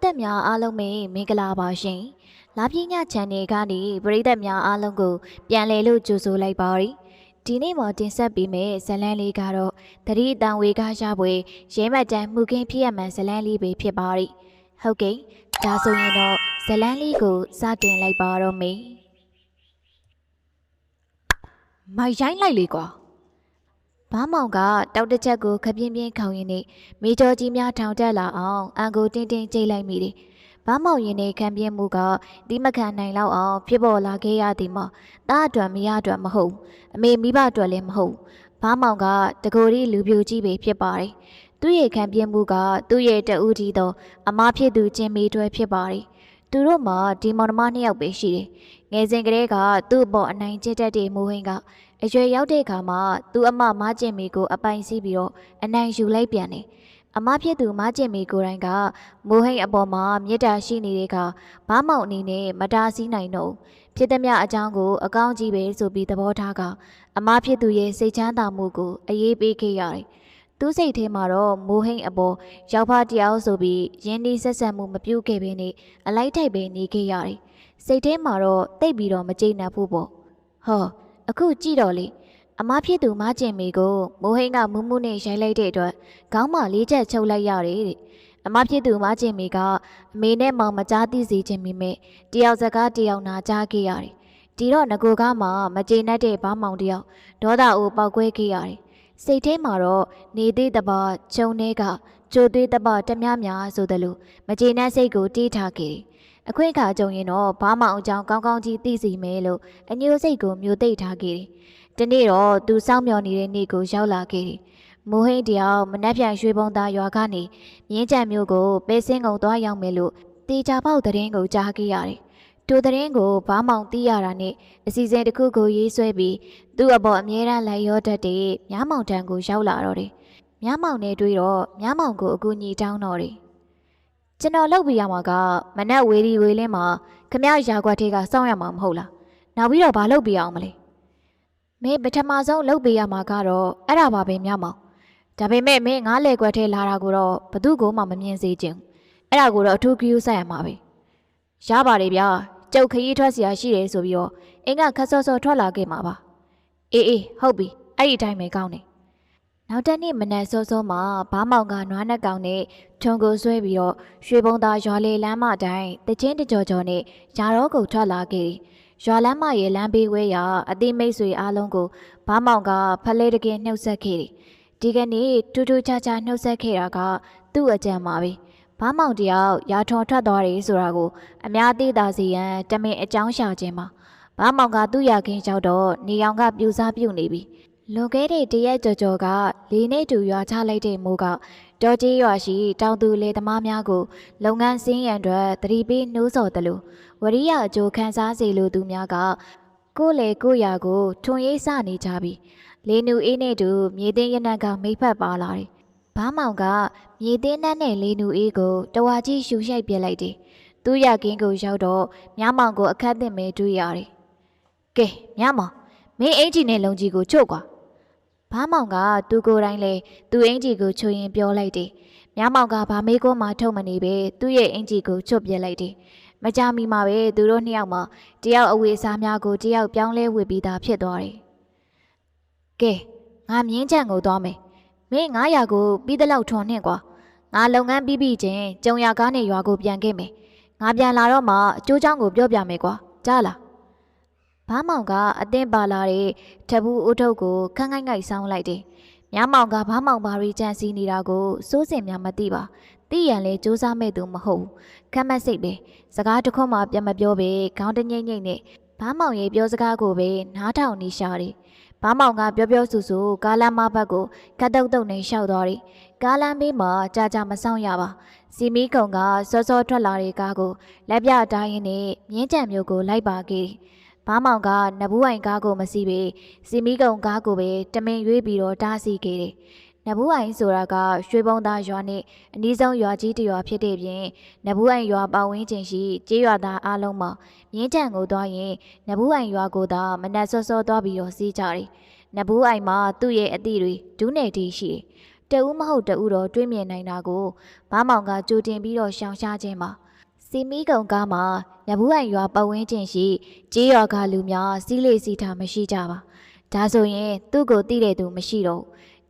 သက်များအားလုံးပဲမင်္ဂလာပါရှင်။လာပြည့်ညချန်နယ်ကနေပရိသတ်များအားလုံးကိုပြန်လည်လို့ကြိုဆိုလိုက်ပါရစေ။ဒီနေ့မှတင်ဆက်ပေးမယ့်ဇလန်းလေးကတော့တတိအတန်ဝေကရပွဲရဲမှတ်တမ်းမှုခင်းဖြစ်ရမှန်ဇလန်းလေးပဲဖြစ်ပါရစေ။ဟုတ်ကဲ့။ဒါဆိုရင်တော့ဇလန်းလေးကိုစတင်လိုက်ပါတော့မယ်။မိုက်ရိုင်းလိုက်လေကွာ။ဘာမောင်ကတောက်တစ်ချက်ကိုခပြင်းပြင်းခေါင်းရင်းနဲ့မိကျော်ကြီးများထောင်တက်လာအောင်အန်ကိုတင်းတင်းကြိတ်လိုက်မိတယ်။ဘာမောင်ရင်နဲ့ခံပြင်းမှုကဒီမခံနိုင်လောက်အောင်ဖြစ်ပေါ်လာခဲ့ရသည်မှာတားအတွက်မရအတွက်မဟုတ်အမေမိဘအတွက်လည်းမဟုတ်ဘာမောင်ကတကိုယ်ရီလူပြိုကြီးပဲဖြစ်ပါတယ်။သူ့ရဲ့ခံပြင်းမှုကသူ့ရဲ့တဦးကြီးသောအမားဖြစ်သူချင်းမီတွဲဖြစ်ပါတယ်။သူတို့မှာဒီမောင်နှမနှစ်ယောက်ပဲရှိတယ်။ငယ်စဉ်ကလေးကသူ့အပေါ်အနိုင်ကျင့်တတ်တဲ့မိုးဟင်းကအရွယ်ရောက်တဲ့အခါမှာသူ့အမမကျင်မီကိုအပိုင်စီးပြီးတော့အနိုင်ယူလိုက်ပြန်တယ်။အမဖြစ်သူမကျင်မီကိုယ်တိုင်ကမိုးဟိတ်အပေါ်မှာမေတ္တာရှိနေတဲ့အခါဘာမောင်အနေနဲ့မတားဆီးနိုင်တော့ဖြစ်သည်မြအကြောင်းကိုအကောင်းကြီးပဲဆိုပြီးသဘောထားကအမဖြစ်သူရဲ့စိတ်ချမ်းသာမှုကိုအရေးပေးခဲ့ရတယ်။သူ့စိတ်ထဲမှာတော့မိုးဟိတ်အပေါ်ရောက်ဖတယောက်ဆိုပြီးရင်းနှီးဆက်ဆံမှုမပြုခဲ့ဘဲနဲ့အလိုက်ထိုက်ပဲနေခဲ့ရတယ်။စိတ်ထဲမှာတော့တိတ်ပြီးတော့မကျေနပ်ဘူးပေါ့။ဟောအခုကြည့်တော့လေအမဖြစ်သူမကျင်မီကိုမိုးဟိန်းကမူးမူးနဲ့ရိုက်လိုက်တဲ့အတွက်ခေါင်းမလေးချက်ချုပ်လိုက်ရတယ်တဲ့အမဖြစ်သူမကျင်မီကအမေနဲ့မောင်မကြားသိစေခြင်းမိမဲ့တယောက်စကားတယောက်နာကြားခဲ့ရတယ်ဒီတော့ငကိုကမှမကျေနပ်တဲ့ဘာမောင်တယောက်ဒေါသအိုပောက်ကွဲခဲ့ရတယ်စိတ်ထဲမှာတော့နေသေးတပါဂျုံထဲကကြိုသေးတပါတများများဆိုသလိုမကျေနပ်စိတ်ကိုတီးထားခဲ့တယ်အခွင့်အခါကြုံရင်တော့ဘာမောင်အကြောင်းကောင်းကောင်းကြီးသိစီမယ်လို့အညိုစိတ်ကိုမျိုးသိပ်ထားခဲ့တယ်။ဒီနေ့တော့သူစောင့်မျှော်နေတဲ့နေ့ကိုရောက်လာခဲ့တယ်။မိုးဟိန်းတယောက်မနှက်ပြန်ရွှေပုံသားရွာကနေမြင်းကြံမျိုးကိုပဲစင်းကုံသွားရောက်မယ်လို့တေချာပေါက်သတင်းကိုကြားခဲ့ရတယ်။တူသတင်းကိုဘာမောင်သိရတာနဲ့အစီအစဉ်တစ်ခုကိုရေးဆွဲပြီးသူ့အပေါ်အမြဲတမ်းလိုက်ရောတတ်တဲ့မြမောင်တန်းကိုရောက်လာတော့တယ်။မြမောင်နဲ့တွေ့တော့မြမောင်ကိုအကူအညီတောင်းတော့တယ်။ကျွန်တော်လုပ်ပြရမှာကမနက်ဝေဒီဝေလင်းမှာခမရရာခွက်ထဲကစောင့်ရမှာမဟုတ်လားနောက်ပြီးတော့ဘာလုပ်ပြအောင်မလဲမင်းပထမဆုံးလုပ်ပြရမှာကတော့အဲ့ဒါပါပဲမြမောင်ဒါပေမဲ့မင်းငားလေခွက်ထဲလာတာကိုတော့ဘသူ့ကိုမှမမြင်စေချင်အဲ့ဒါကိုတော့အထူးဂရုစိုက်ရမှာပဲရပါတယ်ဗျာကျုပ်ခရီးထွက်เสียရှိတယ်ဆိုပြီးတော့အင်းကခက်စောစောထွက်လာခဲ့မှာပါအေးဟုတ်ပြီအဲ့ဒီအတိုင်းပဲကောင်းတယ်နောက်တနေ့မနက်စောစောမှာဘာမောင်ကနွားနှက်ကောင်နဲ့ထုံကိုဆွဲပြီးတော့ရွှေဘုံသားရွာလေလမ်းမတိုင်းတချင်းတကြော်ကြော်နဲ့ယာရောကိုထွက်လာခဲ့တယ်။ရွာလမ်းမရဲ့လမ်းဘေးဝဲရာအသိမိတ်ဆွေအားလုံးကိုဘာမောင်ကဖလဲတကယ်နှုတ်ဆက်ခဲ့တယ်။ဒီကနေ့ထူးထူးခြားခြားနှုတ်ဆက်ခဲ့တာကသူ့အကြံပါပဲ။ဘာမောင်တယောက်ရာထွန်ထွက်သွားတယ်ဆိုတာကိုအများသိသာစေရန်တမင်အကြောင်းရှာခြင်းပါ။ဘာမောင်ကသူ့ရာခင်းရောက်တော့နေအောင်ကပြူစားပြုတ်နေပြီ။လွန်ခဲ့တဲ့တရက်ကြော်ကလေနဲ့တူရွာချလိုက်တဲ့မိုးကတောကြီးရွာရှိတောင်သူလေသမားများကိုလုပ်ငန်းစင်းရန်အတွက်သတိပေးနှိုးဆော်တယ်လို့ဝရိယအကျိုးခံစားစေလိုသူများကကိုယ်လေကိုရာကိုထွန်ရိပ်စနေကြပြီလေနူအေးနဲ့တူမြေသိင်းရနံကမိဖက်ပါလာတယ်ဘာမောင်ကမြေသိင်းနှက်နဲ့လေနူအေးကိုတဝါကြီးရှူရှိုက်ပြလိုက်တယ်သူ့ရကင်းကိုရောက်တော့မြမောင်ကိုအခက်သင့်မဲတွေ့ရတယ်ကဲမြမောင်မင်းအင်ဂျီနဲ့လုံကြီးကိုချုပ်ကွာဘာမောင်ကသူကိုယ်တိုင်လေသူ့အင်ဂျီကိုချွတ်ရင်ပြောလိုက်တယ်။မြမောင်ကဘာမေးခွန်းမှထုတ်မနေပဲသူ့ရဲ့အင်ဂျီကိုချွတ်ပြလိုက်တယ်။မကြမီမှာပဲသူတို့နှစ်ယောက်မှတယောက်အဝေးစားများကိုတယောက်ပြောင်းလဲဝေပြီးသားဖြစ်သွားတယ်။ကဲငါမြင်းချံကိုသွားမယ်။မင်း900ကိုပြီးတဲ့လောက်ထွန်နှင့်ကွာ။ငါလုပ်ငန်းပြီးချင်းကျုံရကားနဲ့ရွာကိုပြန်ခဲ့မယ်။ငါပြန်လာတော့မှအကျိုးเจ้าကိုပြောပြမယ်ကွာ။ကြားလား။ဘာမောင်ကအသင်းပါလာတဲ့ထဘူးဦးထုတ်ကိုခန်းခိုင်းခိုက်ဆောင်းလိုက်တယ်။မြမောင်ကဘာမောင်ဘာရီကြံစီနေတာကိုစိုးစင်များမသိပါ။သိရန်လဲစူးစမ်းမဲ့သူမဟုတ်ဘူး။ခက်မက်စိတ်ပဲ။စကားတစ်ခွန်းမှပြန်မပြောပဲခေါင်းတငိမ့်ငိမ့်နဲ့ဘာမောင်ရဲ့ပြောစကားကိုပဲနားထောင်နေရှာတယ်။ဘာမောင်ကပြောဆူဆူကားလမ်းမဘက်ကိုကတ်တုတ်တုတ်နဲ့ရှောက်သွားတယ်။ကားလမ်းဘေးမှာကြာမဆောင်ရပါ။စီမီကုံကစောစောထွက်လာတဲ့ကားကိုလက်ပြတိုင်းရင်းနဲ့မြင်းကြံမျိုးကိုလိုက်ပါခဲ့တယ်။ဘာမောင်ကနဘူးအိုင်ကားကိုမစီပဲစီမီကုံကားကိုပဲတမင်ရွေးပြီးတော့တားဆီးခဲ့တယ်။နဘူးအိုင်ဆိုတာကရွှေဘုံသားရွာနဲ့အနီးဆုံးရွာကြီးတစ်ရွာဖြစ်တဲ့ပြင်နဘူးအိုင်ရွာပတ်ဝန်းကျင်ရှိကျေးရွာသားအားလုံးမှာမြင်းကြံကိုသွားရင်နဘူးအိုင်ရွာကိုသာမနက်စောစောသွားပြီးတော့စီးကြတယ်။နဘူးအိုင်မှာသူ့ရဲ့အသည့်တွေဒူးနယ်တီရှိတယ်။ တဦးမဟုတ်တဦးတော့တွေးမြင်နိုင်တာကိုဘာမောင်ကကြိုတင်ပြီးတော့ရှောင်ရှားခြင်းပါစီမီကုံကားမှာနဘူးအိုင်ရွာပတ်ဝန်းကျင်ရှိကြေးရွာကလူများစီးလေစီးထားမရှိကြပါဒါဆိုရင်သူ့ကိုသိတဲ့သူမရှိတော့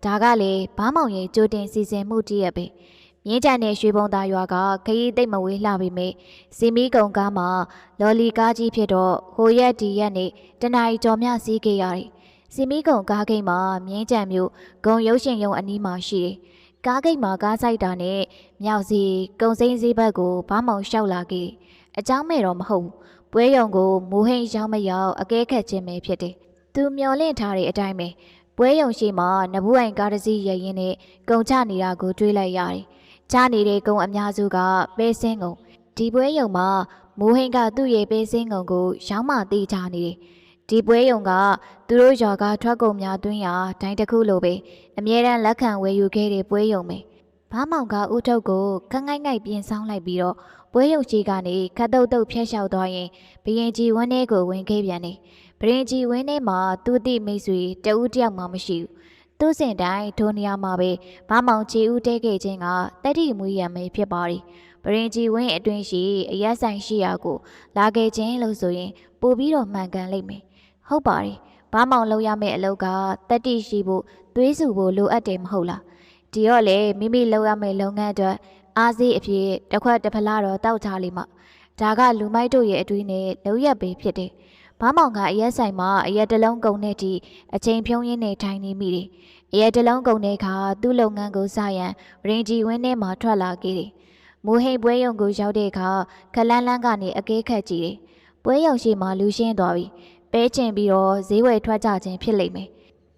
ဒါကလေဘာမောင်ရဲ့ကြိုတင်စီစဉ်မှုတည်းရဲ့ပဲမြင်းကြံတဲ့ရွှေဘုံသားရွာကခရီးသိမ့်မဝေးလှပေမဲ့စီမီကုံကားမှာလော်လီကားကြီးဖြစ်တော့ဟိုရက်ဒီရက်နဲ့တနာရီကျော်မြစီးခဲ့ရတယ်စီမီကုံကားဂိတ်မှာမြင်းကြံမျိုးဂုံရုပ်ရှင်ရုံအနီးမှာရှိတယ်ကားဂိတ်မှာကားဆိုင်တာနဲ့မြောက်စီကုံစိမ်းစည်းဘက်ကိုဘာမောင်လျှောက်လာခဲ့အเจ้าမဲ့တော့မဟုတ်ဘူးပွဲရုံကိုမူဟိန်ရောက်မရောက်အကဲခတ်ခြင်းပဲဖြစ်တယ်သူမျောလင့်ထားတဲ့အတိုင်းပဲပွဲရုံရှိမှာနဘူးအိုင်ကားတစ်စီးရရင်နဲ့ကုံချနေတာကိုတွေးလိုက်ရတယ်ချနေတဲ့ကုံအများစုကပဲစင်းကုံဒီပွဲရုံမှာမူဟိန်ကသူ့ရဲ့ပဲစင်းကုံကိုရောင်းမတီးချနေတယ်ဒီပွဲရုံကသူတို့ရွာကထွက်ကုန်များတွင်းရာဒိုင်းတစ်ခုလိုပဲအမြဲတမ်းလက်ခံဝယ်ယူခဲ့တဲ့ပွဲရုံပဲဘာမောင်ကဦးထုတ်ကိုခက်ငိုက်ငိုက်ပြင်ဆောင်လိုက်ပြီးတော့ပွဲရုံရှိကနေခတ်တုတ်တုတ်ဖျက်လျှောက်သွားရင်ဘရင်ကြီးဝင်းထဲကိုဝင်ခဲ့ပြန်တယ်ဘရင်ကြီးဝင်းထဲမှာသူ့တိမိတ်ဆွေတဦးတယောက်မှမရှိဘူးသူ့စင်တိုင်းဒိုနေရာမှာပဲဘာမောင်ချီဦးတဲခဲ့ခြင်းကတတိမွေးရမယ်ဖြစ်ပါတယ်ဘရင်ကြီးဝင်းအတွင်းရှိအရက်ဆိုင်ရှိရာကိုလာခဲ့ခြင်းလို့ဆိုရင်ပို့ပြီးတော့မှန်ကန်လိမ့်မယ်ဟုတ်ပါတယ်ဘာမောင်လုပ်ရမယ့်အလုပ်ကတတိရှိဖို့သွေးစုဖို့လိုအပ်တယ်မဟုတ်လားဒီတော့လေမိမိလုပ်ရမယ့်လုပ်ငန်းအတွက်အားစီးအဖြစ်တစ်ခွက်တစ်ဖလားတော့တောက်ချလိမ့်မဒါကလူမိုက်တို့ရဲ့အတွင်းနဲ့လုံရက်ပဲဖြစ်တယ်ဘာမောင်ကအရက်ဆိုင်မှာအရက်တလုံးကုန်တဲ့ထိအချိန်ဖြုံးရင်းနဲ့ထိုင်နေမိတယ်အရက်တလုံးကုန်တဲ့အခါသူ့လုပ်ငန်းကိုစရန်ရင်ကြီးဝင်းထဲမှာထွက်လာခဲ့တယ်မူဟိန်ပွဲရုံကိုရောက်တဲ့အခါခလန်းလန်းကနေအကဲခတ်ကြည့်တယ်ပွဲရုံရှိမှလူရှင်းသွားပြီပဲကျင်ပြီးတော့ဈေးဝယ်ထွက်ကြခြင်းဖြစ်လိမ့်မယ်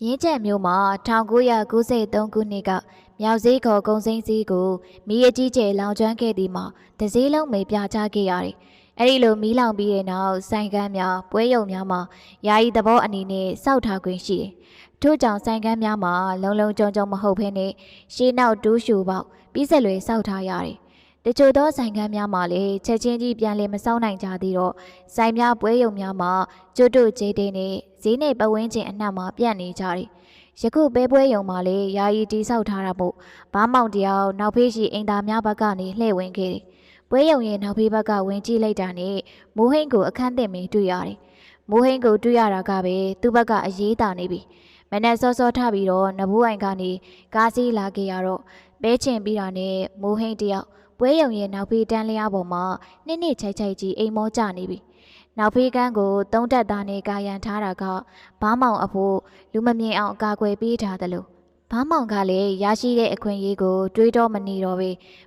မြင်းကျက်မျိုးမှာ1993ခုနှစ်ကမြောက်ဈေးခေါ်ကုံစိမ်းဈေးကိုမီးအကြီးကျယ်လောင်ကျွမ်းခဲ့သည်မှာတစ်ဈေးလုံးမေပြချခဲ့ရတယ်အဲ့ဒီလိုမီးလောင်ပြီးတဲ့နောက်ဆိုင်ကန်းများပွဲရုံများမှာယာယီသဘောအနေနဲ့စောက်ထားခွင့်ရှိတယ်ထို့ကြောင့်ဆိုင်ကန်းများမှာလုံလုံကြုံကြုံမဟုတ်ဘဲနဲ့ရှေးနောက်တူးရှူပေါက်ပြီးဆက်လွယ်စောက်ထားရတယ်တချို့သောဆိုင်ကန်းများမှာလည်းချက်ချင်းကြီးပြန်လည်မစောင်းနိုင်ကြသေးတော့ဆိုင်များပွဲရုံများမှာကျွတ်တို့ကျေးတဲ့နဲ့ဈေးနဲ့ပဝင်းကျင်အနှံ့မှာပြန့်နေကြတယ်ယခုပဲပွဲရုံမှာလည်းယာယီတီဆောက်ထားတာမို့ဘာမောင်တယောက်နောက်ဖေးရှိအိမ်သားများဘက်ကနေလှည့်ဝင်ခဲ့တယ်ပွဲရုံရဲ့နောက်ဖေးဘက်ကဝင်ကြည့်လိုက်တာနဲ့မိုးဟိန်းကိုအခန်းသစ်မင်းတွေ့ရတယ်မိုးဟိန်းကိုတွေ့ရတာကပဲသူ့ဘက်ကအရေးတာနေပြီမနဲ့စောစောထပြီးတော့နဘူးအိုင်ကနေကားစီးလာခဲ့ရတော့ပဲချင်ပြီးတာနဲ့မိုးဟိန်းတယောက်ပွဲရုံရဲ့နောက်ဖေးတန်းလျားပေါ်မှာနှစ်ချိုက်ချိုက်ကြီးအိမ်မောကျနေပြီနောက်ဖေးကန်းကိုသုံးတက်သားနဲ့ကာရန်ထားတာကဘာမောင်အဖို့လူမမြင်အောင်အကာအကွယ်ပေးထားတယ်လို့ဘာမောင်ကလည်းရရှိတဲ့အခွင့်အရေးကိုတွေးတော့မနေတော့ပဲ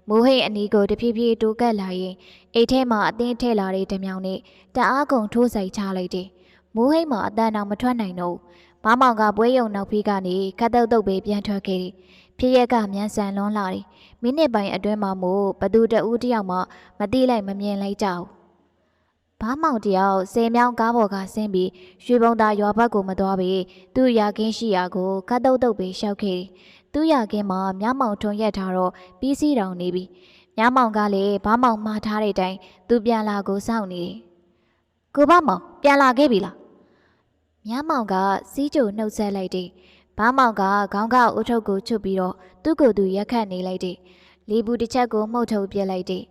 မိုးဟိတ်အနီးကိုတဖြည်းဖြည်းတိုးကပ်လာရင်အိတ်ထဲမှာအသင်းထဲလာတဲ့ဓမြောင်နဲ့တအားကုန်ထိုးဆိုင်ချလိုက်တယ်မိုးဟိတ်မှာအတန်အောင်မထွက်နိုင်တော့ဘာမောင်ကပွဲရုံနောက်ဖေးကနေခတ်တုတ်တုတ်ပဲပြန်ထွက်ခဲ့တယ်ဖြစ်ရက်ကမြန်ဆန်လွန်းလာတယ်မိနစ်ပိုင်းအတွင်းမှာမို့ဘသူတဦးတယောက်မှမသိလိုက်မမြင်လိုက်ကြဘူးဘာမောင်တယောက်ဆယ်မြောင်းကားပေါ်ကဆင်းပြီးရွှေဘုံသားရွာဘက်ကိုမသွားပေသူ့ရာကင်းရှိရာကိုခတ်တုတ်တုတ်ပဲရှောက်ခဲ့တယ်သူ့ရာကင်းမှာမြမောင်ထွန်ရက်ထားတော့ပြီးစီးတောင်နေပြီမြမောင်ကလည်းဘာမောင်မှားထားတဲ့အတိုင်းသူပြန်လာကိုစောင့်နေတယ်ကိုဘာမောင်ပြန်လာခဲ့ပြီလားမြမောင်ကစီးကြိုနှုတ်ဆက်လိုက်တယ်ဘာမောင်ကခေါင်းကအုတ်ထုပ်ကိုချွတ်ပြီးတော့သူ့ကိုယ်သူရက်ခတ်နေလိုက်တယ်လေဘူးတစ်ချက်ကိုမှုတ်ထုတ်ပြလိုက်တယ်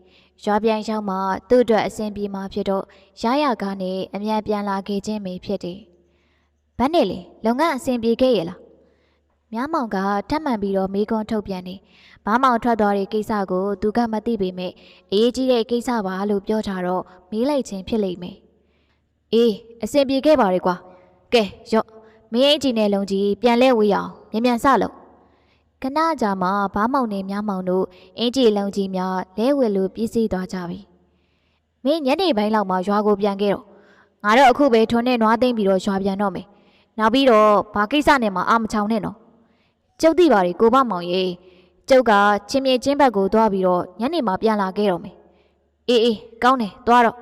ရွာပြန်ရောက်မှသူ့အတွက်အဆင်ပြေမှာဖြစ်တော့ရရကားနဲ့အမြန်ပြန်လာခဲ့ခြင်းပဲဖြစ်တယ်။ဘန်းနဲ့လေလုပ်ငန်းအဆင်ပြေခဲ့ရဲ့လား။မြမောင်ကထပ်မံပြီးတော့မေးခွန်းထုတ်ပြန်နေ။ဘာမောင်ထွက်သွားတဲ့ကိစ္စကိုသူကမသိပေမဲ့အရေးကြီးတဲ့ကိစ္စပါလို့ပြောထားတော့မေးလိုက်ခြင်းဖြစ်လိမ့်မယ်။အေးအဆင်ပြေခဲ့ပါလေကွာ။ကဲရော့မင်းအကြီးနဲ့လုံးကြီးပြန်လဲဝေးအောင်မြန်မြန်စလို့ခဏကြာမှဘာမောင်နဲ့မြမောင်တို့အင်ကြီးလုံးကြီးများလဲဝဲလို့ပြည့်စည်သွားကြပြီမင်းညနေပိုင်းလောက်မှရွာကိုပြန်ခဲ့တော့ငါတို့အခုပဲထွန်းနဲ့နွားသိမ့်ပြီးတော့ရွာပြန်တော့မယ်နောက်ပြီးတော့ဘာကိစ္စနဲ့မှအာမချောင်နဲ့နော်ကျုပ်သိပါလေကိုဘမောင်ရေကျုပ်ကချင်းမြေချင်းဘက်ကိုသွားပြီးတော့ညနေမှပြန်လာခဲ့တော့မယ်အေးကောင်းတယ်သွားတော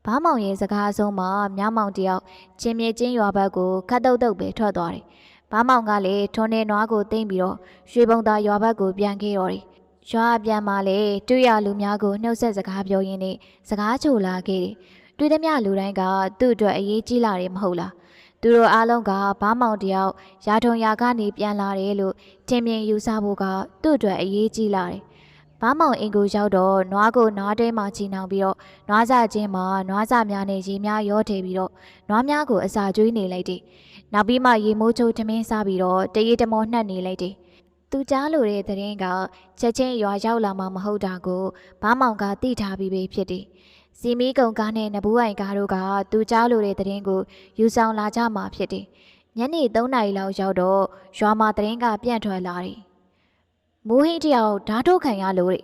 ့ဘာမောင်ရဲ့စကားအဆုံးမှာမြမောင်တယောက်ချင်းမြေချင်းရွာဘက်ကိုခတ်တုတ်တုတ်ပဲထွက်သွားတယ်ဘာမောင်ကလည်းထွန်းနေနွားကိုသိမ့်ပြီးတော့ရွှေဘုံသားရွာဘက်ကိုပြန်ခဲ့တော့တယ်။ရွာပြန်မှလည်းတွေ့ရလူများကိုနှုတ်ဆက်စကားပြောရင်းနဲ့စကားချိုလာခဲ့တယ်။တွေ့သမျှလူတိုင်းကသူ့အတွက်အရေးကြီးလာတယ်မဟုတ်လား သူတို့အားလုံးကဘားမောင်တယောက်ရာထုံရာကနေပြန်လာတယ်လို့ထင်မြင်ယူဆဖို့ကသူ့အတွက်အရေးကြီးလာတယ်။ဘားမောင်အင်ကိုရောက်တော့နွားကိုနွားတဲမှာချီနှောင်ပြီးတော့နွားစာချင်းမှာနွားစာများနဲ့ရေများရောထည့်ပြီးတော့နွားများကိုအစာကျွေးနေလိုက်တယ်။နောက်ပြီးမှရေမိုးချိုးထမင်းစားပြီးတော့တရေတမောနှက်နေလိုက်တယ်။သူကြားလို့တဲ့သတင်းကချက်ချင်းရွာရောက်လာမှမဟုတ်တာကိုဘားမောင်ကသိထားပြီးဖြစ်တယ်။စီမီကုံကားနဲ့နဘူးအိုင်ကားတို့ကသူကြားလို့တဲ့သတင်းကိုယူဆောင်လာကြမှာဖြစ်တယ်။ညနေ3 နာရီလောက်ရောက်တော့ရွာမှာသတင်းကပြန့်ထွက်လာတယ်။မိုးဟင်းတယောက်ဓာတ်ထုတ်ခံရလို့တဲ့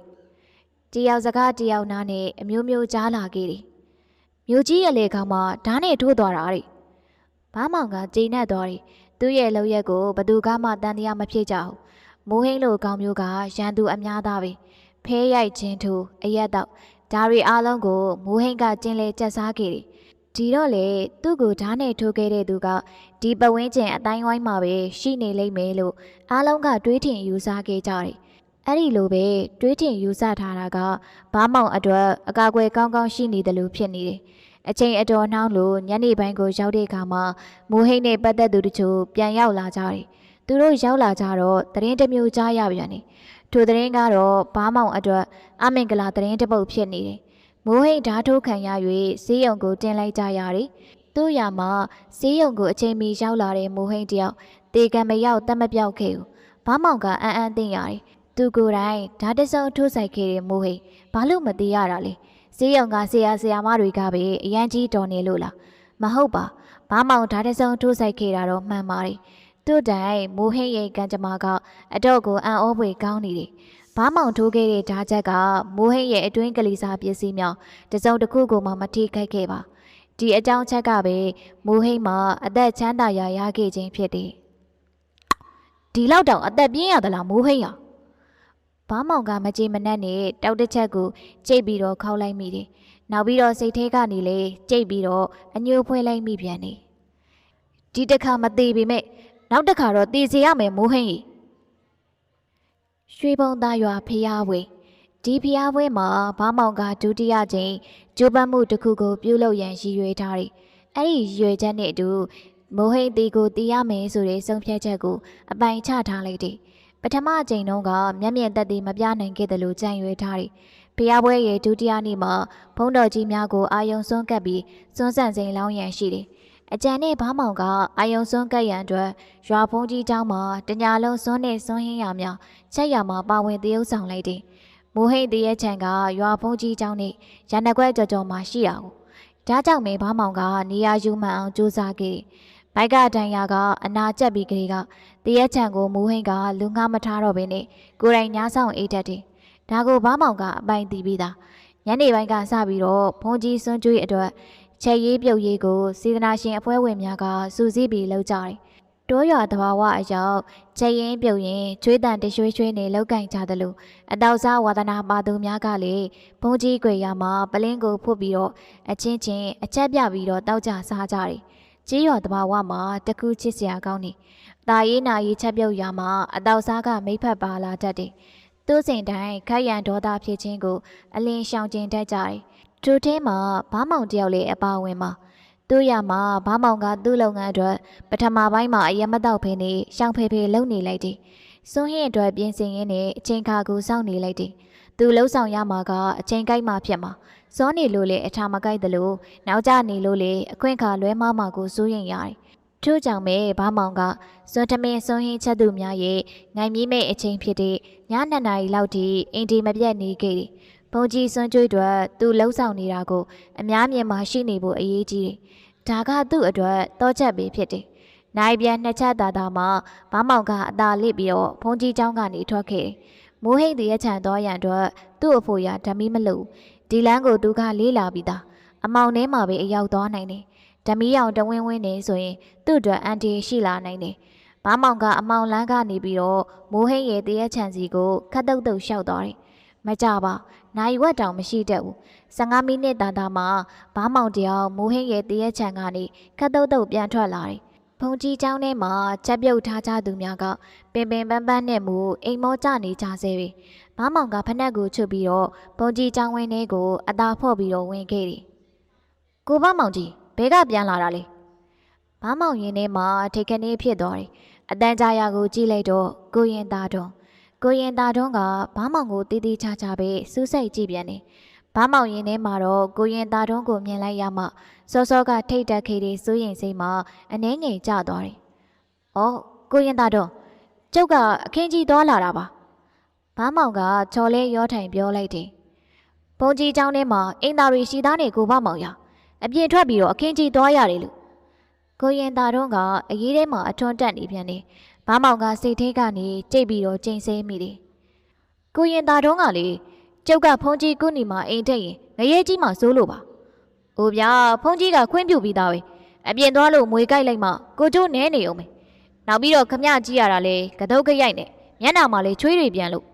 ။တယောက်စကားတယောက်နားနဲ့အမျိုးမျိုးကြားလာခဲ့တယ်။မြို့ကြီးရဲ့လေကောင်မှာဓာတ်နဲ့ထိုးသွားတာတဲ့။ဘားမောင်ကကြိမ်နဲ့သွားတယ်။သူ့ရဲ့လောက်ရက်ကိုဘသူကမှတန်တရားမဖြစ်ကြဘူး။မိုးဟင်းလိုကောင်မျိုးကရန်သူအများသားပဲ။ဖဲရိုက်ချင်းထိုးအရက်တော့ဒါရီအားလုံးကိုမိုးဟင်းကကျင်းလဲကြက်စားခဲ့တယ်။ဒီတော့လေသူ့ကိုဓာတ်နဲ့ထိုးခဲ့တဲ့သူကဒီပဝင်းကျင်အတိုင်းဝိုင်းမှာပဲရှိနေလိမ့်မယ်လို့အားလုံးကတွေးထင်ယူဆခဲ့ကြတယ်။အဲ့ဒီလိုပဲတွေးထင်ယူဆထားတာကဘားမောင်အတွက်အကာအကွယ်ကောင်းကောင်းရှိနေတယ်လို့ဖြစ်နေတယ်။အချိန်အတော်နှောင်းလို့ညနေပိုင်းကိုရောက်တဲ့အခါမှာမိုးဟင်းနဲ့ပတ်သက်သူတို့ချို့ပြန်ရောက်လာကြတယ်။သူတို့ရောက်လာကြတော့သတင်းတစ်မျိုးကြားရပြန်တယ်။ထိုသတင်းကတော့ဘားမောင်အတွက်အမင်္ဂလာသတင်းတစ်ပုဒ်ဖြစ်နေတယ်။မိုးဟိတ်ဓာတ်ထိုးခံရ၍ဆေးရုံကိုတင်လိုက်ကြရတယ်။သူ့ရမှာဆေးရုံကိုအချိန်မီရောက်လာတဲ့မိုးဟိတ်တယောက်တေကံမရောက်တက်မပြောက်ခဲ့ဘူး။ဘားမောင်ကအံ့သိရတယ်။သူကိုယ်တိုင်ဓာတ်တစုံထိုးဆိုင်ခဲ့တဲ့မိုးဟိတ်ဘာလို့မသိရတာလဲ။ဆေးရုံကဆရာမတွေကပဲအရန်ကြီးတော်နေလို့လား။မဟုတ်ပါ။ဘားမောင်ဓာတ်တစုံထိုးဆိုင်ခဲ့တာတော့မှန်ပါတယ်။သူ့တိုင်မိုးဟိတ်ရဲ့ကံကြမ္မာကအတော့ကိုအံ့ဩဖွယ်ကောင်းနေတယ်။ဘားမောင်ထိုးခဲ့တဲ့ဓာတ်ချက်ကမိုးဟိတ်ရဲ့အတွင်းကလေးစားပစ္စည်းများတစုံတစ်ခုကိုမှမထိခိုက်ခဲ့ပါဒီအကြောင်းချက်ကပဲမိုးဟိတ်မှာအသက်ချမ်းသာရာရခဲ့ခြင်းဖြစ်တယ်ဒီလောက်တောင်အသက်ပြင်းရသလားမိုးဟိတ်ဟာဘားမောင်ကမကြေမနက်နဲ့တောက်တစ်ချက်ကိုကြိတ်ပြီးတော့ခေါက်လိုက်မိတယ်နောက်ပြီးတော့စိတ်ထဲကနေလေကြိတ်ပြီးတော့အညိုဖွင့်လိုက်မိပြန်တယ်ဒီတစ်ခါမသေးပေမဲ့နောက်တစ်ခါတော့တည်စေရမယ်မိုးဟိတ်ရွှေဘုံသားရွာဖျားဝေဒီဖျားဝေမှာဘားမောင်ကဒုတိယကြိမ်ဂျိုးပန်းမှုတစ်ခုကိုပြုလုပ်ရန်ရည်ရွယ်ထားတယ်။အဲ့ဒီရည်ရွယ်ချက်နဲ့အတူမိုးဟိတ်တီကိုတီးရမယ်ဆိုတဲ့ဆုံးဖြတ်ချက်ကိုအပိုင်ချထားလိုက်တယ်။ပထမအကြိမ်တုန်းကမျက်မြင်သက်သေမပြနိုင်ခဲ့တယ်လို့ကြံရွယ်ထားတယ်။ဖျားဝေရဲ့ဒုတိယနေ့မှာဘုံတော်ကြီးများကိုအာယုံစွန်းကပ်ပြီးစွန်းဆန့်စိန်လောင်းရန်ရှိတယ်။အကြံနဲ့ဘားမောင်ကအာယုံစွန်းကပ်ရန်အတွက်ရွာဖုံးကြီးเจ้าမှာတညာလုံးစွန်းနဲ့စွန်းဟင်းရများချက်ရမှာပါဝင်တရုပ်ဆောင်လိုက်တယ်။မိုးဟိတ်တရဲ့ချံကရွာဖုံးကြီးเจ้าနဲ့ရန်နကွက်ကြော်မှာရှိတာကိုဒါကြောင့်မဲဘားမောင်ကနေရာယူမှန်အောင်ကြိုးစားခဲ့။ဘိုက်ကတန်ရာကအနာကျက်ပြီးကလေးကတရဲ့ချံကိုမိုးဟိတ်ကလူငှမထားတော့ဘဲနဲ့ကိုယ်တိုင်ညားဆောင်အိတ်တက်တယ်။ဒါကိုဘားမောင်ကအပိုင်တီးပြီးသား။ညနေပိုင်းကစပြီးတော့ဖုံးကြီးစွန်းကျွေးအတွက်ချက်ရေးပြုတ်ရေးကိုစေတနာရှင်အဖွဲ့ဝင်များကစူးစီးပြီးလုပ်ကြတယ်။တိုးရွာတဘာဝအရောက်ချက်ရင်ပြုတ်ရင်ချွေးတန်တရွှေရွှေနဲ့လောက်ကင်ကြတယ်လို့အတောက်စားဝါသနာပါသူများကလည်းဘုံကြီးကွေရမှာပလင်းကိုဖုတ်ပြီးတော့အချင်းချင်းအချက်ပြပြီးတော့တောက်ကြစားကြတယ်။ကြီးရွာတဘာဝမှာတကူချစ်စရာကောင်းနေ။တာရေးနာရေးချက်ပြုတ်ရမှာအတောက်စားကမိဖက်ပါလာတတ်တယ်။သူ့စဉ်တိုင်းခိုက်ရန်ဒေါသဖြစ်ခြင်းကိုအလင်းရှောင်ကျင်တတ်ကြတယ်။သူထဲမှာဘားမောင်တယောက်လေးအပါဝင်မှာသူ့ရမှာဘားမောင်ကသူ့လုပ်ငန်းအတွက်ပထမပိုင်းမှာအယမတော့ဖင်းနေရှောင်ဖေဖေလုံနေလိုက်တယ်။စွန်းဟင်းအတွက်ပြင်ဆင်ရင်းနဲ့အချိန်ခါကိုစောင့်နေလိုက်တယ်။သူလှုပ်ဆောင်ရမှာကအချိန်ကိုက်မှဖြစ်မှာစောနေလို့လေအထာမကိုက်တယ်လို့နောက်ကျနေလို့လေအခွင့်ခါလွဲမှားမှာကိုစိုးရင်ရတယ်။ထို့ကြောင့်ပဲဘားမောင်ကစွန်းထမင်းစွန်းဟင်းချက်သူများရဲ့ငိုင်မြင့်မဲ့အချိန်ဖြစ်တဲ့ည2 နာရီလောက်ထိအင်ဒီမပြတ်နေခဲ့တယ်။ဘုံကြီးစွန်းကျွေးအတွက်သူလှုပ်ဆောင်နေတာကိုအများမြင်မှရှိနေဖို့အရေးကြီးတယ်။ဒါကသူ့အတွက်တော့ချက်ပဲဖြစ်တယ်။နိုင်ပြန်2 ချက်သာမှဘားမောင်ကအသာလစ်ပြီးတော့ဘုံကြီးကျောင်းကနေထွက်ခဲ့တယ်။မိုးဟိတ်တရဲ့ခြံတော်ရန်အတွက်သူ့အဖိုးရဓမီမလို့ဒီလန်းကိုသူကလေးလာပြီးသားအမောင်ထဲမှာပဲအရောက်သွားနိုင်တယ်။ဓမီရောင်တဝင်းဝင်းနေဆိုရင်သူ့အတွက်အန်တီရှိလာနိုင်တယ်။ဘားမောင်ကအမောင်လန်းကနေပြီးတော့မိုးဟိတ်ရဲ့တရဲ့ခြံစီကိုခတ်တုတ်တုတ်ရှောက်သွားတယ်။မကြပါနိုင်ဝက်တောင်မရှိတတ်ဘူး15 မိနစ်သာမှဘားမောင်တယောက်မိုးဟင်းရဲ့တရက်ချံကနေခတ်တုတ်တုတ်ပြန်ထွက်လာတယ်။ဘုံကြီးကျောင်းထဲမှာချက်ပြုတ်ထားကြသူများကပင်ပန်းပန်းနဲ့မူအိမ်မောကြနေကြဆဲပဲ။ဘားမောင်ကဖနက်ကိုချွတ်ပြီးတော့ဘုံကြီးကျောင်းဝင်းထဲကိုအသာဖော့ပြီးတော့ဝင်ခဲ့တယ်။ကိုဘားမောင်ကြီးဘဲကပြန်လာတာလေ။ဘ ဘားမောင်ရင်ထဲမှာထိတ်ခနဲဖြစ်သွားတယ်အတန်ကြာရာကိုကြည့်လိုက်တော့ကိုရင်သားတွန်းကဘားမောင်ကိုတီးတီးချာချာပဲစူးစိုက်ကြည့်ပြန်တယ်ဘားမောင်ရင်ထဲမှာတော့ကိုရင်သားတွန်းကိုမြင်လိုက်ရမှစောစောကထိတ်တက်ခေတဲ့စိုးရင်စိတ်မှာအနှဲငယ်ကျသွားတယ်။အော်ကိုရင်သားတွန်းကျုပ်ကအခင်းကြီးသွားလာတာပါ။ဘားမောင်ကချော်လဲရောထိုင်ပြောလိုက်တယ်။ဘုံကြီးเจ้าထဲမှာအင်သားတွေရှိသားနေကိုဘားမောင်ရအပြင်ထွက်ပြီးတော့အခင်းကြီးသွားရတယ်လို့ကိုရင်သားတွန်းကအရေးထဲမှာအထွန်းတက်နေပြန်တယ်။ဘားမောင်ကစိတ်ထဲကနေကြိတ်ပြီးတော့ကျိန်ဆဲမိတယ်။ကိုရင်သားတွန်းကလေကျုပ်ကဖုန်ကြီးကုနီမှာအိမ်ထက်ရင်ငရဲကြီးမှာစိုးလို့ပါ။အိုဗျာဖုန်ကြီးကခွင့်ပြုပြီးသားပဲ။အပြင်သွားလို့မွေကြိုက်လိုက်မှကိုကျိုးနဲနေအောင်မယ်။နောက်ပြီးတော့ခမကြည့်ရတာလေကတုတ်ကရိုက်နဲ့မျက်နှာမှာလေချွေးတွေပြန်လို့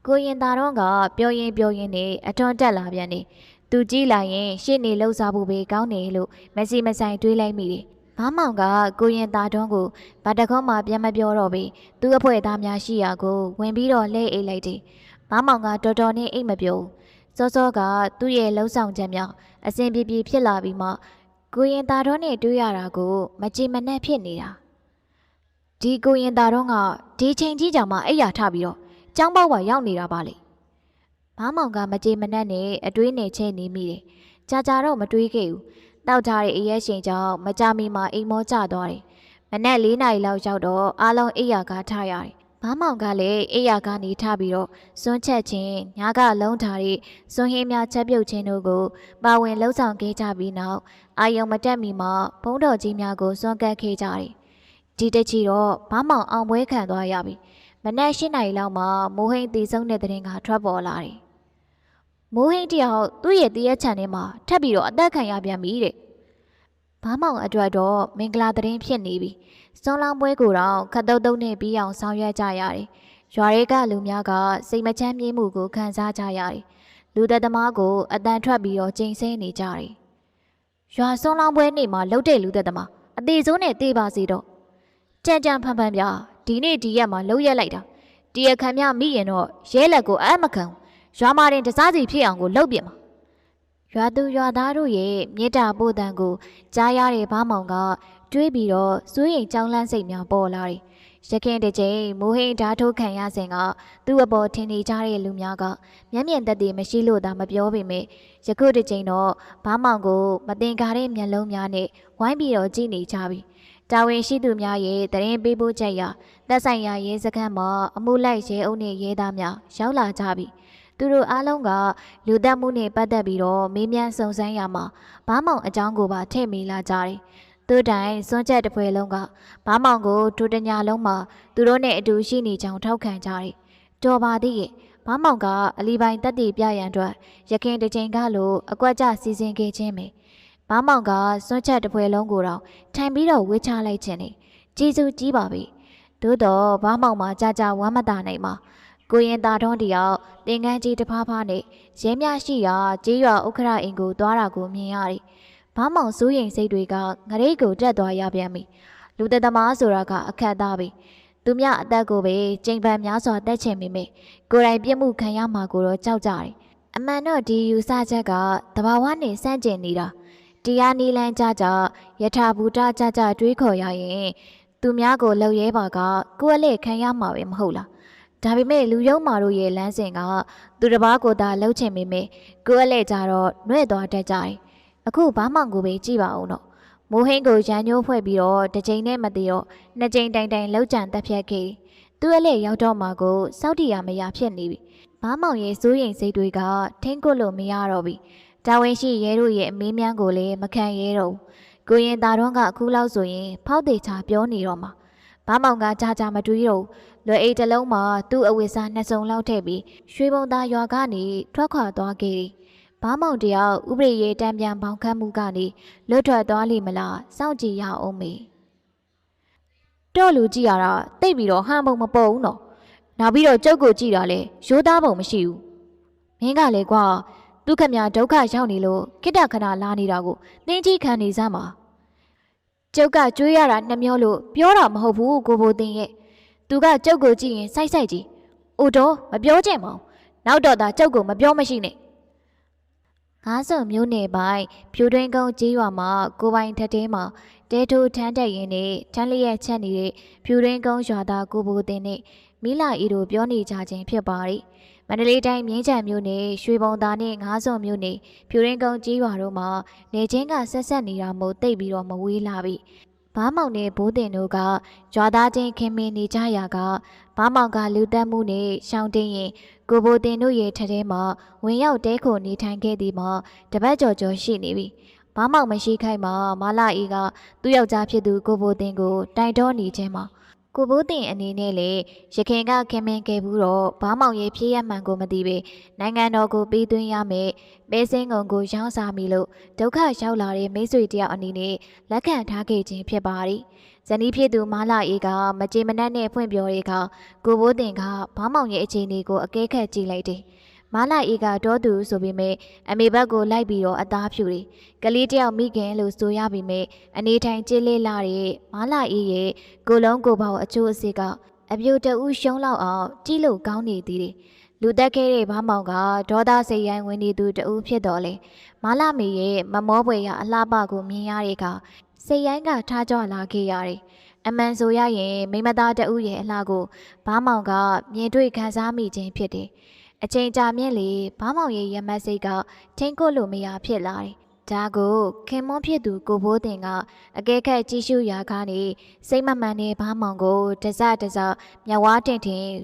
ကိုရင်သားတော့ကပြောရင်းနဲ့အထွန်းတက်လာပြန်တယ်။သူကြည့်လိုက်ရင်ရှေ့နေလှုပ်ရှားဖို့ပဲကောင်းတယ်လို့မစီမဆိုင်တွေးလိုက်မိတယ်။ဘားမောင်ကကိုရင်သားတွန်းကိုဘာတခေါမှပြန်မပြောတော့ပြီ။သူ့အဖွဲသားများရှိရာကိုဝင်ပြီးတော့လဲအိတ်လိုက်တယ်။ဘားမောင်ကတော်တော်နဲ့အိတ်မပြောဘူး။စောစောကသူ့ရဲ့လှုပ်ဆောင်ချက်များအစဉ်ပြေပြေဖြစ်လာပြီးမှကိုရင်သားတော်နဲ့တွေ့ရတာကိုမကြည်မနှက်ဖြစ်နေတာဒီကိုရင်သားတော်ကဒီချိန်ကြီးကြောင်မှအိယာထပြီးတော့ကျောင်းပေါက်ဝရောက်နေတာပါလေဘားမောင်ကမကြည်မနှက်နဲ့အတွေးနဲ့ချင်းနေမိတယ်ကြာတော့မတွေးခဲ့ဘူးတောက်ထားတဲ့အရက်ရှင်ကြောင့်မကြမီမှာအိမ်မောကျသွားတယ်မနက်4 နာရီလောက်ရောက်တော့အားလုံးအိယာကထားရတယ်ဘားမောင်ကလည်းအိယာကနေထပြီးတော့စွန်းချက်ချင်းညာကလုံးထားတဲ့စွန်းဟင်းများချက်ပြုတ်ခြင်းတို့ကိုပါဝင်လှုပ်ဆောင်ခဲ့ကြပြီးနောက်အာယုံမတက်မီမှာဘုံတော်ကြီးများကိုစွန့်ကပ်ခဲ့ကြတယ်ဒီတချီတော့ဘားမောင်အောင်ပွဲခံသွားရပြီမနက်8 နာရီလောက်မှာမိုးဟိန်းတီဆုံးတဲ့တဲ့ရင်ကထွက်ပေါ်လာတယ်မိုးဟိန်းတယောက်သူ့ရဲ့တရက်ချန်ထဲမှာထပ်ပြီးတော့အသက်ခံရပြန်ပြီတဲ့ဘားမောင်အတွက်တော့မင်္ဂလာသတင်းဖြစ်နေပြီစွန်လောင်းပွဲကိုတော့ခတ်တုတ်နဲ့ပြီးအောင်ဆောင်ရွက်ကြရတယ်ရွာတွေကလူများကစိတ်မချမ်းမြေ့မှုကိုခံစားကြရတယ်လူသက်သမားကိုအတန်ထွက်ပြီးတော့ကျိန်ဆဲနေကြတယ်ရွာစွန်လောင်းပွဲနေ့မှာလှုပ်တဲ့လူသက်သမားအသေးဆုံးနဲ့တေးပါစီတော့ကြံဖန်ဖန်ပြဒီနေ့ဒီရက်မှာလှုပ်ရက်လိုက်တာဒီရခံမြမိရင်တော့ရဲလက်ကိုအမခံရွာမာတင်တစားစီဖြစ်အောင်ကိုလှုပ်ပြမှာရွာသူရွာသားတို့ရဲ့မြေတာပို့တန်ကိုကြားရတဲ့ဘားမောင်ကတွေးပြီးတော့စိုးရိမ်ကြောင်းလန့်စိတ်များပေါ်လာတယ်။ရခင်တစ်ချိန်မိုးဟင်းဓာတ်ထိုးခံရစဉ်ကသူ့အပေါ်ထင်နေကြတဲ့လူများကမျက်မြင်သက်သေမရှိလို့သာမပြောပေမဲ့ယခုတစ်ချိန်တော့ဘားမောင်ကိုမတင်ကားတဲ့မျက်လုံးများနဲ့ဝိုင်းပြီးတော့ကြည့်နေကြပြီ။တာဝန်ရှိသူများရဲ့တရင်ပေးဖို့ချက်ရသက်ဆိုင်ရာရဲစခန်းမှာအမှုလိုက်ရဲအုပ်နဲ့ရဲသားများရောက်လာကြပြီ။သူတို့အားလုံးကလူသက်မှုနဲ့ပတ်သက်ပြီးတော့မေးမြန်းစုံစမ်းရမှာဘားမောင်အကြောင်းကိုပါထည့်မိလာကြတယ်။သူတိုင်စွန့်ချက်တစ်ဖွဲလုံးကဘားမောင်ကိုဒုတညာလုံးမှာသူတို့နဲ့အတူရှိနေကြောင်းထောက်ခံကြတယ်။တော်ပါသေးရဲ့ဘားမောင်ကအလီပိုင်တက်တည်ပြရန်အတွက်ရခင်တစ်ချိန်ကလိုအကွက်ကြစီစဉ်ခဲ့ခြင်းပဲ။ဘားမောင်ကစွန့်ချက်တစ်ဖွဲလုံးကိုတော့ထိုင်ပြီးတော့ဝေချလိုက်ခြင်းနဲ့ကျေးဇူးကြီးပါပြီ။သို့တော့ဘားမောင်မှာကြာဝမ်းမသာနိုင်မှာကိုရင်သားတော်တယောက်တင်ကန်းကြီးတစ်ဖားဖားနဲ့ရဲများရှိရာကျေးရွာဥက္ခရာအိမ်ကိုသွားတာကိုမြင်ရတယ်။ဘားမောင်စိုးရိမ်စိတ်တွေကငရိတ်ကိုတက်သွားရပြန်ပြီ။လူသက်သမားဆိုတာကအခက်သားပဲ။သူများအသက်ကိုပဲကျိန်ပန်များစွာတက်ချင်မိမယ်။ကိုယ်တိုင်ပြစ်မှုခံရမှာကိုတော့ကြောက်ကြတယ်။အမှန်တော့ဒီယူဆချက်ကတဘာဝနဲ့စန့်ကျင်နေတာ။တရားနီလန်းကြယထာဘူတကြတွေးခေါ်ရရင်သူများကိုလှုပ်ရဲပါကကိုယ်အလက်ခံရမှာပဲမဟုတ်လား။ဒါပေမဲ့လူယုံမာတို့ရဲ့လမ်းစဉ်ကသူတစ်ပါးကိုသာလှုပ်ချင်မိမယ်ကိုယ်အလဲကြတော့နှဲ့သွားတတ်ကြတယ်အခုဘားမောင်ကိုပဲကြည့်ပါဦးတော့မိုးဟင်းကိုရန်ညိုးဖွဲ့ပြီးတော့တစ်ချိန်နဲ့မသေးတော့နှစ်ချိန်တိုင်လှုပ်ကြံတက်ဖြတ်ခဲ့သူ့အလဲရောက်တော့မှကိုစောက်တီရမရဖြစ်နေပြီဘားမောင်ရဲ့စိုးရိမ်စိတ်တွေကထိမ့်ကွလို့မရတော့ပြီတာဝန်ရှိရဲတို့ရဲ့အမေးမြန်းကိုလည်းမခံရဲတော့ကိုရင်သားတော်ကအခုလောက်ဆိုရင်ဖောက်သေးချာပြောနေတော့မှာဘားမောင်ကကြာမတွေးတော့လွယ်အိတ်တစ်လုံးမှာသူ့အဝိစားနှစ်စုံလောက်ထည့်ပြီးရွှေဘုံသားရွာကနေထွက်ခွာသွားခဲ့တယ်။ဘားမောင်တယောက်ဥပဒေရေးတံပြန်ပေါင်ခတ်မှုကနေလွတ်ထွက်သွားလိမ့်မလားစောင့်ကြည့်ရအောင်မေ။တော့လူကြည့်ရတာတိတ်ပြီးတော့ဟန်ပုံမပေါ်ဘူးနော်။နောက်ပြီးတော့ကျုပ်ကိုကြည့်တာလေရိုးသားပုံမရှိဘူး။မင်းကလေကွာသူခမဒုက္ခရောက်နေလို့ခိတ္တခဏလာနေတာကိုနှင်းကြီးခံနေစမ်းပါ။ကျုပ်ကကြွေးရတာနှမျောလို့ပြောတာမဟုတ်ဘူးကိုဘိုတင်ရဲ့သူကကျုပ်ကိုကြည့်ရင်စိုက်ကြည့်အိုတော့မပြောချင်ပါဘူးနောက်တော့သာကျုပ်ကိုမပြောမရှိနဲ့ ငါးစုံမျိုးနယ်ပိုင်းဖြူတွင်းကုန်းကြီးရွာမှာကိုပိုင်ထက်တဲမှာတဲထိုးထမ်းတက်ရင်းနဲ့ထမ်းလျက်ချက်နေတဲ့ဖြူတွင်းကုန်းရွာသားကိုဘိုတင်နဲ့မိလာအီတို့ပြောနေကြခြင်းဖြစ်ပါတယ်။မန္တလေးတိုင်းမြင်းခြံမြို့နယ်ရွှေဘုံသားနဲ့ငါးစုံမြို့နယ်ဖြူတွင်းကုန်းကြီးရွာတို့မှာနေချင်းကဆက်ဆက်နေတာမို့တိတ်ပြီးတော့မဝေးလာပြီ။ဘားမောင်နဲ့ဘိုးတင်တို့ကရွာသားချင်းခင်မင်နေကြရာကဘားမောင်ကလူတက်မှုနဲ့ရှောင်းတင်းရင်ကိုဘိုတင်တို့ရဲ့ထထဲမှာဝင်ရောက်တဲခိုနေထိုင်ခဲ့သည်မှာတပတ်ကျော်ကျော်ရှိနေပြီ။ဘားမောင်မရှိခိုက်မှာမလာအီကသူ့ယောက်ျားဖြစ်သူကိုဘိုတင်ကိုတိုင်တော်နေခြင်းမှာကိုဘိုတင်အနေနဲ့လေရခင်ကခင်မင်ခဲ့ဘူးတော့ဘားမောင်ရဲ့ဖြစ်ရမှန်ကိုမသိပေနိုင်ငံတော်ကိုပြီးသွင်းရမယ်ပဲစင်းငုံကိုရောင်းစားမိလို့ဒုက္ခရောက်လာတဲ့မိတ်ဆွေတယောက်အနေနဲ့လက်ခံထားခဲ့ခြင်းဖြစ်ပါသည်ဇနီးဖြစ်သူမလာအေးကမကြေမနက်နဲ့ဖွင့်ပြောတဲ့အခါကိုဘိုးတင်ကဘားမောင်ရဲ့အခြေအနေကိုအကဲခတ်ကြည့်လိုက်တယ်မလာအေးကတော့သူဆိုပေမဲ့အမေဘက်ကိုလိုက်ပြီးတော့အသားဖြူတယ်ကလေးတယောက်မိခင်လို့ဆိုရပေမဲ့အနေထိုင်ကြည်လေးလာတဲ့မလာအေးရဲ့ကိုလုံးကိုပေါအချိုးအစစ်ကအပြိုတအူးရှုံးလောက်အောင်ကြည့်လို့ကောင်းနေသေးတယ်လူတက်ခဲ့တဲ့ဘားမောင်ကဒေါသစိတ်ရိုင်းဝင်နေသူတအူးဖြစ်တော်လေမလာမေရဲ့မမောပွေရအလှပကိုမြင်ရတဲ့အခါစိတ်ရိုင်းကထားကြလာခဲ့ရတယ်အမှန်ဆိုရရင်မိမသားတအုပ်ရဲ့အလှကိုဘားမောင်ကမြင်တွေ့ခံစားမိခြင်းဖြစ်တယ်။အချိန်ကြာမြင့်လေဘားမောင်ရဲ့ရမတ်စိတ်ကထိန်ကိုလို့မရဖြစ်လာတယ်။ဒါကိုခင်မွန်းဖြစ်သူကိုဘိုးတင်ကအကဲခတ်ကြည့်ရှုရာကနေစိတ်မမှန်တဲ့ဘားမောင်ကိုတစမျက်ဝါးထင်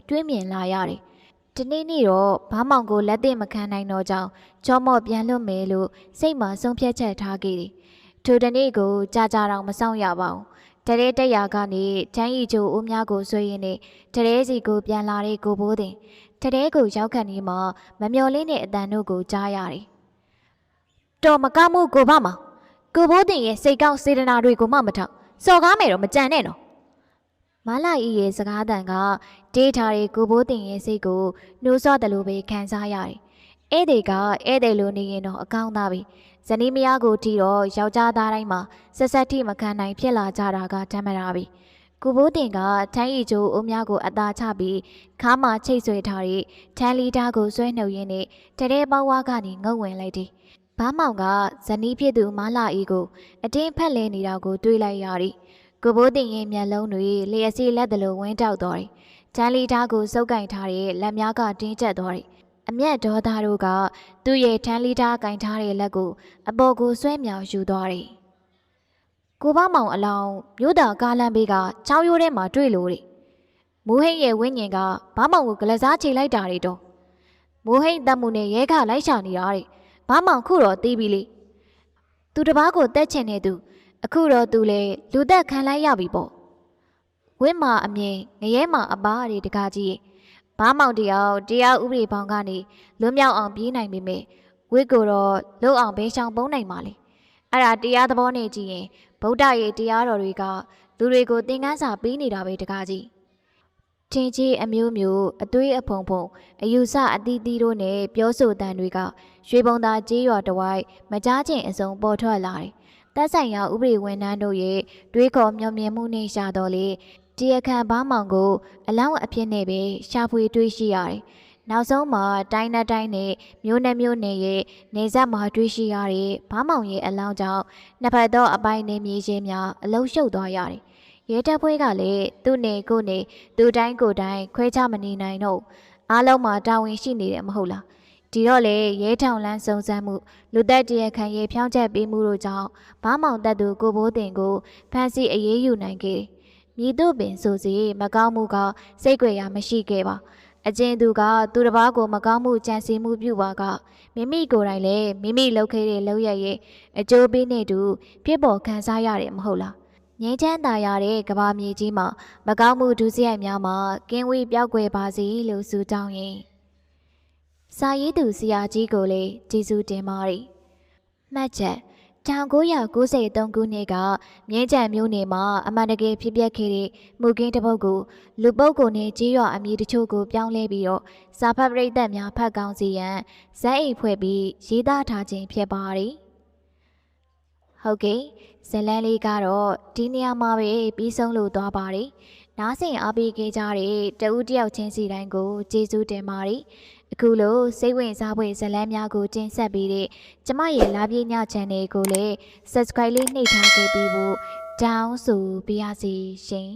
တွေးမြင်လာရတယ်။ဒီနေ့တော့ဘားမောင်ကိုလက်သိမခံနိုင်တော့ကြောင်းချောမော့ပြန်လွတ်မယ်လို့စိတ်မှာဆုံးဖြတ်ချက်ထားခဲ့တယ်။ထိုတနေ့ကိုကြာတော့မဆောင်ရပါဘူး။တရဲတက်ရာကနေချမ်းရီချိုအိုးများကိုဆွေးရင်းနဲ့တရဲစီကိုပြန်လာတဲ့ကိုဘိုးတင်တရဲကိုရောက်ခန့်နေမှမမျော်လင့်တဲ့အတန်တို့ကိုကြားရတယ်။တော်မကောင်းမှုကိုဗမောင်ကိုဘိုးတင်ရဲ့စိတ်ကောင်းစေတနာတွေကိုမှမထောက်စော်ကားမယ်တော့မကြံနဲ့နော်။မလာဤရဲ့စကားတန်ကဒေးထားတဲ့ကိုဘိုးတင်ရဲ့စိတ်ကိုနှိုးဆော့တယ်လို့ပဲခံစားရတယ်။ဧည့်သည်လိုနေရင်တော့အကောင်းသားပဲ။ဇနီးမယားကိုတီတော့ယောက်ျားသားတိုင်းမှာဆက်ဆက်ထိမခံနိုင်ဖြစ်လာကြတာကတမ်းမတာပြီကိုဘိုးတင်ကထန်းရီကျိုးအုံးများကိုအသာချပြီးခါမှချိတ်ဆွဲထားတဲ့ထန်းလီတားကိုဆွဲနှုတ်ရင်းနဲ့တရဲပေါဝါကနေငုံဝင်လိုက်တယ်ဘားမောင်ကဇနီးဖြစ်သူမလာအီကိုအတင်းဖက်လဲနေတာကိုတွေးလိုက်ရတယ်ကိုဘိုးတင်ရဲ့မျက်လုံးတွေလျှက်စီးလက်တလို့ဝင်းတောက်သွားတယ်ထန်းလီတားကိုစုပ်ကင်ထားတဲ့လက်များကတင်းကျပ်သွားတယ်အမျက်ဒေါသတို့ကသူ့ရဲ့ထန်းလီတားကင်ထားတဲ့လက်ကိုအပေါ်ကိုဆွဲမြောင်ယူသွားတယ်ကိုဘမောင်အလောင်းမြို့သားကားလမ်းဘေးကချောင်းရိုးထဲမှာတွေ့လို့တဲ့မိုးဟိတ်ရဲ့ဝိညာဉ်ကဘာမောင်ကိုကလစားချေလိုက်တာတွေတော့မိုးဟိတ်တတ်မှုနဲ့ရဲခလိုက်ရှာနေတာတဲ့ဘာမောင်ခုတော့တီးပြီလေသူတပားကိုတက်ချင်နေသူအခုတော့သူလေလူသက်ခံလိုက်ရပြီပေါ့ဝင်းမာအမြင်ငရဲမာအပားတွေတကားကြီးဘာမောင်တရားဥပဒေပေါင်းကနေလွတ်မြောက်အောင်ပြေးနိုင်ပေမဲ့ဝိတ်ကိုတော့လုံအောင်ဘေးချောင်ပုံးနိုင်ပါလေအဲ့ဒါတရားသဘောနဲ့ကြည့်ရင်ဗုဒ္ဓရဲ့တရားတော်တွေကလူတွေကိုသင်ခန်းစာပေးနေတာပဲတကားကြီးထင်ကြီးအမျိုးမျိုးအသွေးအဖုံဖုံအယူဆအသီးသီးတို့နဲ့ပြောဆိုတန်တွေကရွှေဘုံသာကြေးရွာတဝိုက်မကြားချင်းအစုံပေါ်ထွက်လာတယ်တပ်ဆိုင်ရာဥပဒေဝန်ထမ်းတို့ရဲ့တွေးခေါ်မျှော်မြင်မှုနဲ့ရှာတော်လေတရားခံဘားမောင်ကိုအလောင်းအဖြစ်နဲ့ပဲရှာဖွေတွေးရှိရတယ်နောက်ဆုံးမှာတိုင်းနဲ့မြို့နယ်ရဲ့နေဆက်မှာတွေ့ရှိရတဲ့ဘားမောင်ရဲ့အလောင်းကြောင့်နှစ်ဖက်သောအပိုင်းနေမြေချင်းများအလုံးရှုပ်သွားရတယ်။ရဲတပ်ဖွဲ့ကလည်းသူ့နေကိုနေသူတိုင်းကိုတိုင်းခွဲခြားမနေနိုင်တော့အားလုံးမှာတာဝန်ရှိနေတယ်မဟုတ်လား။ဒီတော့လေရဲထောင်လန်းစုံစမ်းမှုလူသက်တရခံရေးဖြောင်းချက်ပေးမှုတို့ကြောင့်ဘားမောင်တပ်သူကိုဘိုးတင်ကိုဖမ်းဆီးအရေးယူနိုင်ခဲ့တယ်။မြည်တို့ပင်ဆိုစီမကောင်းမှုကစိတ်ကြွယ်ရာမရှိခဲ့ပါ။အကျဉ်သူကသူတစ်ပါးကိုမကောင်းမှုကြံစည်မှုပြုပါကမိမိကိုယ်တိုင်လည်းမိမိလုပ်ခဲ့တဲ့လုပ်ရရဲ့အကျိုးပေးနေသူဖြစ်ပေါ်ခံစားရတယ်မဟုတ်လားငြိမ်းချမ်းသာရတဲ့ကဘာမြေကြီးမှာမကောင်းမှုဒုစရိုက်များမှာကင်းဝေးပြောက်ွယ်ပါစေလို့ဆုတောင်းရင်စာရေးသူဆရာကြီးကိုလည်းကျေးဇူးတင်ပါတယ်မှတ်ချက်1993ခုနှစ်ကမြင်းကြံမြို့နယ်မှာအမှန်တကယ်ဖြစ်ပျက်ခဲ့တဲ့မူကင်းတစ်ပုဒ်ကိုလူပုဂ္ဂိုလ်နဲ့ကြေးရွာအမည်တချို့ကိုပြောင်းလဲပြီးတော့စာဖတ်ပရိသတ်များဖတ်ကောင်းစီရန်ဇက်အိမ်ဖွဲ့ပြီးရေးသားထားခြင်းဖြစ်ပါတယ်။ဟုတ်ကဲ့ဇလန်းလေးကတော့ဒီနေရာမှာပဲပြီးဆုံးလို့သွားပါတယ်။ နားဆင်အားပေးခဲ့ကြတဲ့တဦးတယောက်ချင်းစီတိုင်းကိုကျေးဇူးတင်ပါတယ်အခုလိုစိတ်ဝင်စားဖွယ်ဇာတ်လမ်းများကိုတင်ဆက်ပေးတဲ့ကျမရဲ့လာပြေည channel ကိုလည်း subscribe လေးနှိပ်ထားခဲ့ပြီးဖို့တောင်းဆိုပါရစေရှင်